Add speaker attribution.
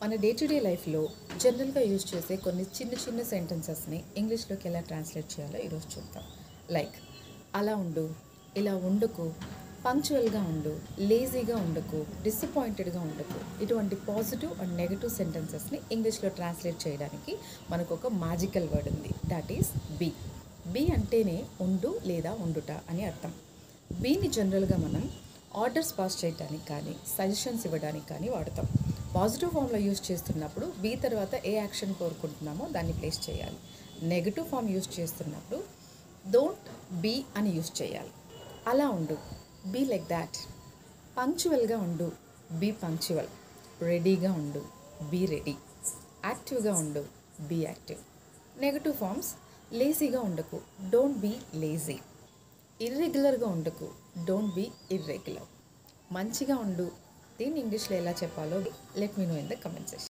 Speaker 1: మన day to day లైఫ్లో జనరల్గా యూజ్ చేసే కొన్ని చిన్న చిన్న సెంటెన్సెస్ని ఇంగ్లీష్లోకి ఎలా ట్రాన్స్లేట్ చేయాలో ఈరోజు చూద్దాం. లైక్ అలా ఉండు, ఇలా ఉండకు, పంక్చువల్గా ఉండు, లేజీగా ఉండకు, డిసప్పాయింటెడ్గా ఉండకు. ఇటువంటి పాజిటివ్ అండ్ నెగటివ్ సెంటెన్సెస్ని ఇంగ్లీష్లో ట్రాన్స్లేట్ చేయడానికి మనకు ఒక మ్యాజికల్ వర్డ్ ఉంది, దట్ ఈస్ బీ. బీ అంటేనే ఉండు లేదా ఉండుట అని అర్థం. బీని జనరల్గా మనం ఆర్డర్స్ పాస్ చేయడానికి కానీ సజెషన్స్ ఇవ్వడానికి కానీ వాడతాం. పాజిటివ్ ఫామ్లో యూజ్ చేస్తున్నప్పుడు బీ తర్వాత ఏ యాక్షన్ కోరుకుంటున్నామో దాన్ని ప్లేస్ చేయాలి. నెగటివ్ ఫామ్ యూజ్ చేస్తున్నప్పుడు డోంట్ బీ అని యూజ్ చేయాలి. అలా ఉండు, బీ లైక్ దాట్. పంక్చువల్గా ఉండు, బీ పంక్చువల్. రెడీగా ఉండు, బీ రెడీ. యాక్టివ్గా ఉండు, బీ యాక్టివ్. నెగటివ్ ఫామ్స్ లేజీగా ఉండకు, డోంట్ బీ లేజీ. ఇర్రెగ్యులర్గా ఉండకు, డోంట్ బీ ఇర్రెగ్యులర్. మంచిగా ఉండు, దీన్ని ఇంగ్లీష్లో ఎలా చెప్పాలో let me know in the comment section.